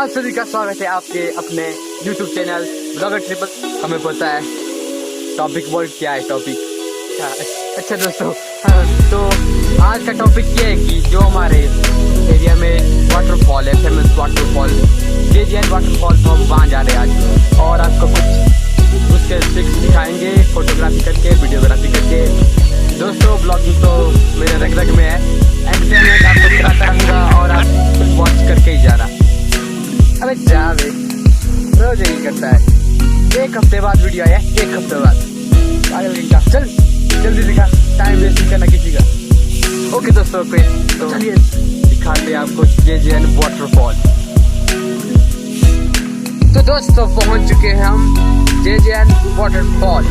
आप सभी का स्वागत है आपके अपने YouTube चैनल ब्लॉगर ट्रिपल। हमें पता है टॉपिक बोल क्या है टॉपिक। अच्छा दोस्तों, तो आज का टॉपिक ये है कि जो हमारे एरिया में वाटरफॉल है, फेमस वाटरफॉल जेजेएन वाटरफॉल, तो हम वहाँ जा रहे हैं आज और आपको कुछ उसके ट्रिक्स दिखाएंगे फोटोग्राफी करके, वीडियोग्राफी करके। दोस्तों ब्लॉगिंग तो मेरे रग रग में है, एंटरटेनमेंट आपको कराता रहूँगा और आप कुछ वॉच करके ही जाना। अबे जा बे, रोज यही करता है। एक हफ्ते बाद वीडियो आया, एक हफ्ते बाद। पागल का चल जल्दी दिखा, टाइम वेस्ट नहीं करना किसी का। ओके दोस्तों, तो चलिए दिखाते हैं आपको जेजेएन वाटरफॉल। तो दोस्तों पहुंच चुके हैं हम जेजेएन वाटरफॉल।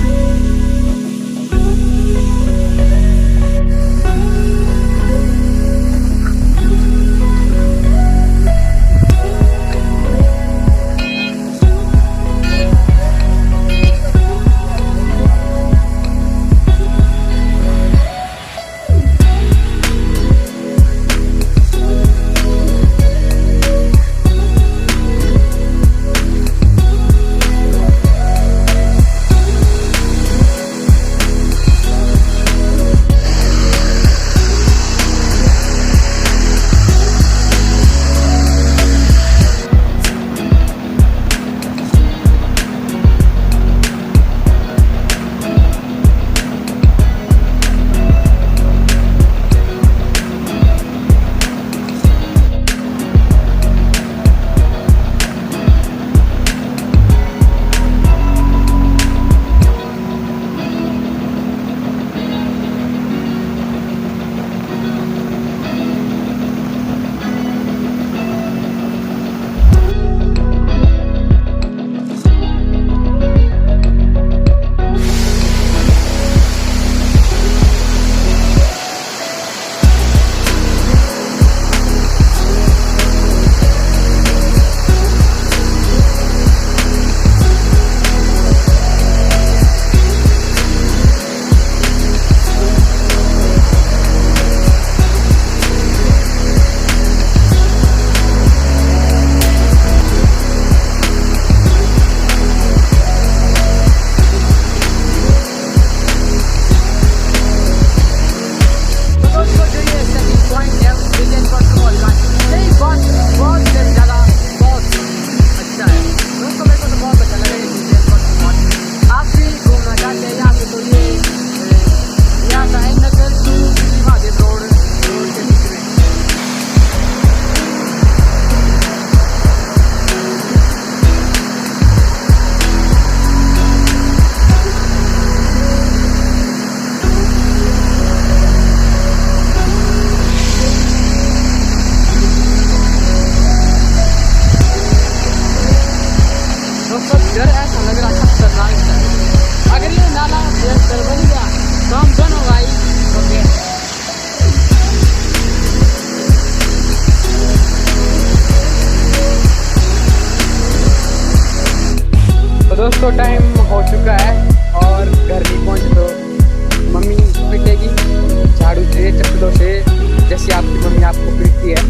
दोस्तों टाइम हो चुका है और घर नहीं पहुंचे तो मम्मी पिटेगी झाड़ू से, चप्पलों से, जैसे आपकी मम्मी आपको पीटती है,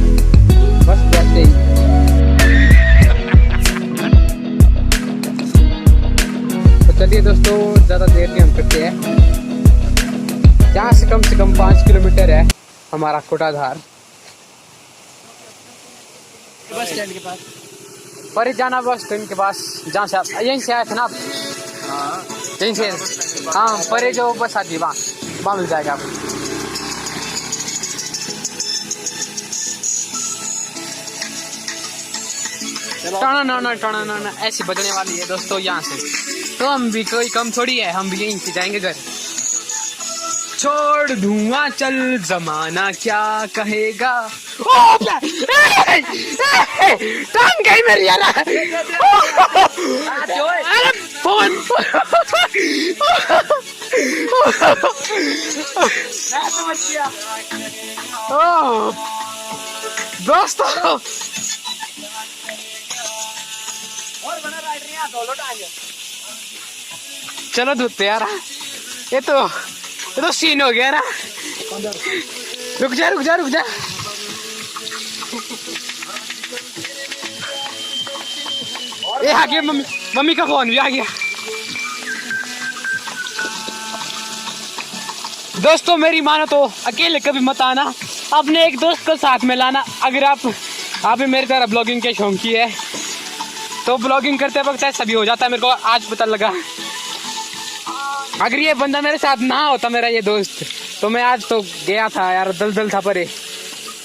बस वैसे ही। तो चलिए दोस्तों, ज़्यादा देर नहीं हम करते हैं। यहाँ से कम 5 किलोमीटर है हमारा कोटाधार बस स्टैंड के पास। पर जाना बस स्टैंड के पास, जहाँ से आप यहीं से आए थे ना आप? यहीं से, हाँ परे जो बस आती है वहाँ मिल जाएगा आपको। टाना ऐसी बजने वाली है दोस्तों यहाँ से। तो हम भी कोई कम थोड़ी है, हम भी यहीं से जाएंगे घर। छोड़ धुआं चल, जमाना क्या कहेगा। टांग गई मेरी यार। अरे फोन दोस्तों चलो धुते यार, ये तो सीन हो गया ना। रुक जा ये आ गया मम्मी, मम्मी का फोन भी आ गया। दोस्तों मेरी मानो तो अकेले कभी मत आना, अपने एक दोस्त को साथ में लाना। अगर आप भी मेरी तरह ब्लॉगिंग के शौकी है तो ब्लॉगिंग करते वक्त ऐसा भी हो जाता है, मेरे को आज पता लगा। अगर ये बंदा मेरे साथ ना होता, मेरा ये दोस्त, तो मैं आज तो गया था यार, दलदल था परे,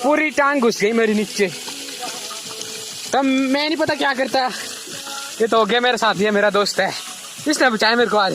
पूरी टांग घुस गई मेरी नीचे। तब मैं नहीं पता क्या करता। ये तो हो गया मेरे साथ, ये मेरा दोस्त है, इसने बचाया मेरे को आज।